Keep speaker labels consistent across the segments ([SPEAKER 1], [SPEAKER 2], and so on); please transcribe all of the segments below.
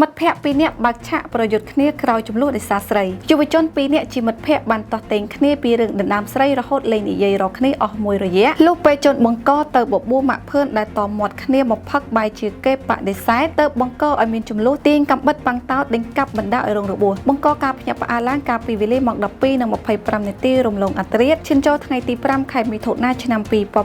[SPEAKER 1] មិត្តភ័ក្តិពីរនាក់បើកឆាកប្រយុទ្ធគ្នាក្រោយចំនួនដោយសារស្រីយុវជនពីរនាក់ជាមិត្តភ័ក្តិបានតោះតែងគ្នាពីរឿងដណ្ដើមស្រីរហូតលែងនិយាយរកគ្នាអស់មួយរយៈលុះពេលជនបង្កទៅបបួលម៉ាក់ភឿនដែលតមាត់គ្នាមកផឹកបាយជាគេបដិសេធទៅបង្កឲ្យមានចំនួនទាញកំបិតបាំងតោតដេញកាប់បណ្ដាឲ្យរងរបួសបង្កការភ្ញាក់ផ្អើលឡើងកាលពីវេលាម៉ោង 12:25 នាទីរំលងអត្រាឈានចូលថ្ងៃទី 5 ខែមិថុនាឆ្នាំ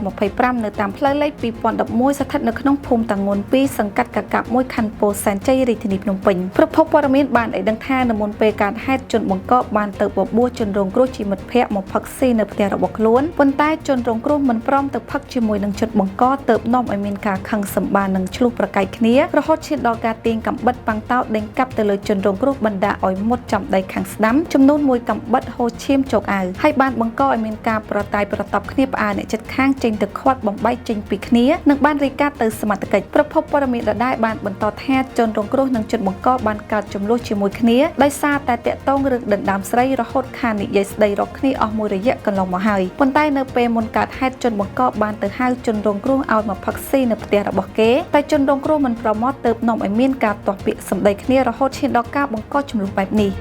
[SPEAKER 1] 2025 នៅតាមផ្លូវលេខ 2011 ស្ថិតនៅក្នុងភូមិតាងុន 2 សង្កាត់កាកាប់ 1 ខណ្ឌពោធិ៍សែនជ័យរាជធានីភ្នំពេញប្រភពព័ត៌មានបានឲ្យដឹងថានៅមុនពេលកើតហេតុជនបង្កបានទៅបបួលជនរងគ្រោះជាមិត្តភ័ក្តិមកផឹកស៊ីនៅផ្ទះរបស់ខ្លួនប៉ុន្តែជនរងគ្រោះមិនព្រមទៅផឹកជាមួយនឹងជនបង្កទើបនាំឲ្យមានការខឹងសម្បានឹងឆ្លោះប្រកែកគ្នារហូតឈានដល់ការទាញកំបិតប៉ាំងតោដេញកាប់ទៅលើជនរងគ្រោះបណ្ដាឲ្យមុតចំដៃខាងស្ដាំចំនួន1កំបិតហូរឈាមជោគអាវហើយបានបង្កឲ្យមានការប្រតាយប្រតប់គ្នាផ្អើលអ្នកជិតខាងចេញទៅខាត់បំបែកចេញពីគ្នានិងបានរាយការណ៍ទៅសមត្ថកិច្ចប្រភពព័ត៌មានដដែលបានបន្តថាជនរងគ្រោះនិងជនបង្កបានកើតចំនួនជាមួយគ្នាដោយសារតែតាក់ទងរឿងដណ្ដើមស្រីរហូតខាននិយាយស្ដីរកគ្នាអស់មួយរយៈកន្លងមកហើយប៉ុន្តែនៅពេលមុនកើតហេតុជនបង្កបានទៅហៅជនរងគ្រោះឲ្យមកផឹកស៊ីនៅផ្ទះរបស់គេតែជនរងគ្រោះមិនប្រមាថទើបនាំឲ្យមានការទាស់ពាក្យសម្ដីគ្នារហូតឈានដល់ការបង្កចំនួនបែបនេះ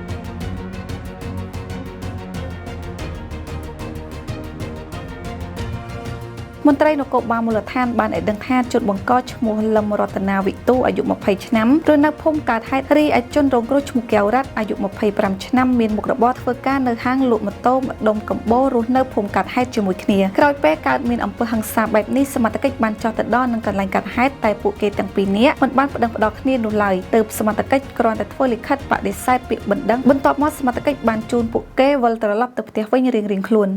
[SPEAKER 1] មន្ត្រីនគរបាលមូលដ្ឋានបានឲ្យដឹងថាជនបង្កឈ្មោះលឹមរតនាវិទូអាយុ20ឆ្នាំរស់នៅភូមិកើតហេតុរីឯជនរងគ្រោះឈ្មោះកែវរ៉ាត់អាយុ25ឆ្នាំមានមុខរបរធ្វើការនៅហាងលក់ម៉ូតូម្ដុំកំបោររស់នៅភូមិកើតហេតុជាមួយគ្នាក្រោយពេលកើតមានអំពើហិង្សាបែបនេះសមត្ថកិច្ចបានចោទទៅដល់នឹងកន្លែងកើតហេតុតែពួកគេទាំងពីរនាក់មិនបានប្តឹងផ្តល់គ្នានោះឡើយទើបសមត្ថកិច្ចគ្រាន់តែធ្វើលិខិតបដិសេធពាក្យបណ្ដឹងបន្ទាប់មកសមត្ថកិច្ចបានជូនពួកគេវិលត្រឡប់ទៅផ្ទះវិញរៀងៗខ្លួន